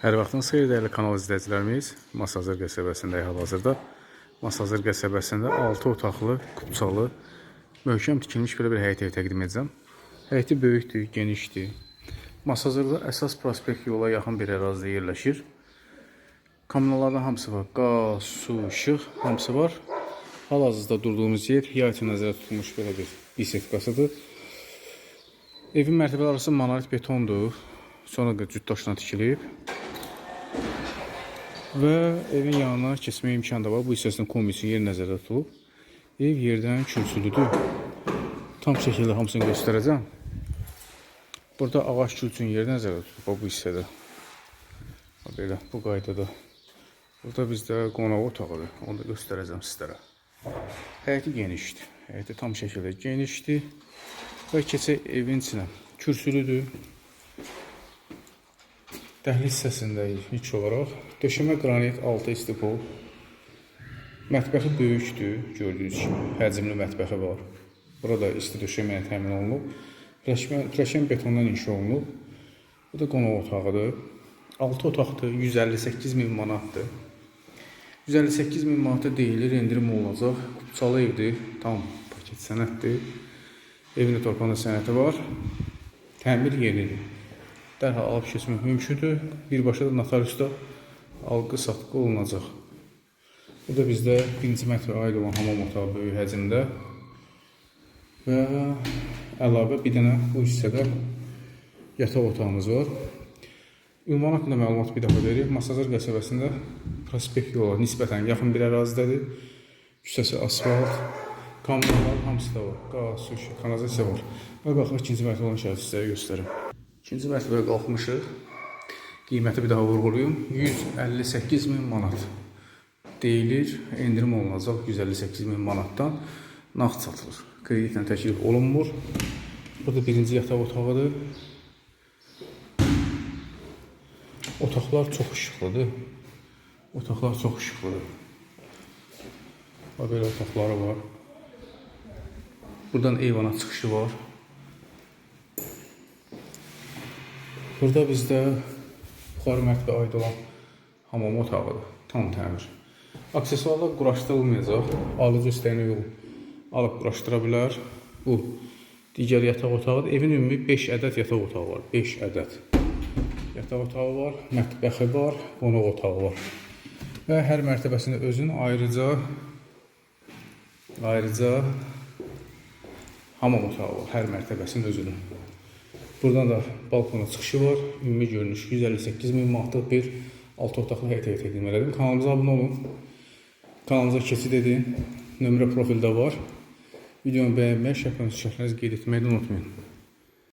Hər vaxtınız xeyir dəyərli kanal izləyicilərimiz. Masazır qəsəbəsindəyik hal-hazırda. Masazır qəsəbəsində 6 otaqlı, kupçalı, möhkəm tikilmiş belə bir həyət evi təqdim edəcəm. Həyəti böyükdür, genişdir. Masazırda əsas prospekt yola yaxın bir ərazidə yerləşir. Kommunallardan hamısı var. Qaz, su, işıq hamısı var. Hal-hazırda durduğumuz yer yay üçün nəzərdə tutulmuş belə bir bisektkasıdır. Evin mərtəbələr arası monolit betondur. Sonra cüt daşla tikilib. Və evin yanına keçmək imkanı da var. Bu hissəsində kombisi yer nəzərdə tutulub. Ev yerdən külçülüdür. Tam şəkildə hamısını göstərəcəm. Burada ağac külçün yer nəzərdə tutulub bu hissədə. Belə bu qaydada. Burada bizdə qonaq otağıdır. Onu da göstərəcəm sizlərə. Həyəti genişdir. Həyəti tam şəkildə genişdir. Və keçək evin içinə. Kürsülüdür. Dəhliz hissəsindəyik ilk olaraq. Döşəmə qranit, altı istipol. Mətbəxi böyükdür, gördüyünüz kimi. Həcmli mətbəxi var. Burada isti döşəməyə təmin olunub. Pləşən betondan inşa olunub. Bu da qonaq otağıdır. 6 otaqdır, 158 min manatdır. 158 min manata deyilir, endirim olunacaq. Kupçalı evdir, tam paket sənətdir. Evin də torpağında sənəti var. Təmir yenidir. Dərhal alıb keçmək mümkündür. Birbaşa da notariusda alqı-satqı olunacaq. Bu da bizdə birinci mərtəbəyə aid olan hamam otağı böyük həcmdə. Və əlavə bir dənə bu hissədə yataq otağımız var. Ünvan haqqında məlumat bir dəfə verir. Masazır qəsəbəsində prospekt yola nisbətən yaxın bir ərazidədir. Küçəsi asfalt, kommunallar hamısı da var. Qaz, su, kanalizasiya var. Və qalxaq ikinci mərtəbə olan şəhəri sizlərə göstərim. İkinci mərtəbəyə qalxmışıq. Qiyməti bir daha vurğulayım. 158 min manat deyilir. Endirim olunacaq 158 min manatdan nağd satılır. Kreditlə təklif olunmur. Bu da birinci yataq otağıdır. Otaqlar çox işıqlıdır. Otaqlar çox işıqlıdır. Belə otaqları var. Buradan eyvana çıxışı var. Burada bizdə yuxarı mərtəbəyə aid olan hamam otağıdır. Tam təmir. Aksesuarlar quraşdırılmayacaq. Alıcı istəyinə uyğun alıb quraşdıra bilər. Bu digər yataq otağıdır. Evin ümumi 5 ədəd yataq otağı var. 5 ədəd yataq otağı var, mətbəxi var, qonaq otağı var. Və hər mərtəbəsində özünün ayrıca hamam otağı var. Hər mərtəbəsinin özünün. Buradan da balkona çıxışı var. Ümumi görünüş 158 min manatlıq bir 6 otaqlı həyət evi təqdim elədim. Kanalımıza abunə olun. Kanalımıza keçid edin. Nömrə profildə var. Videonu bəyənməyi, şərhlərinizi qeyd etməyi də unutmayın.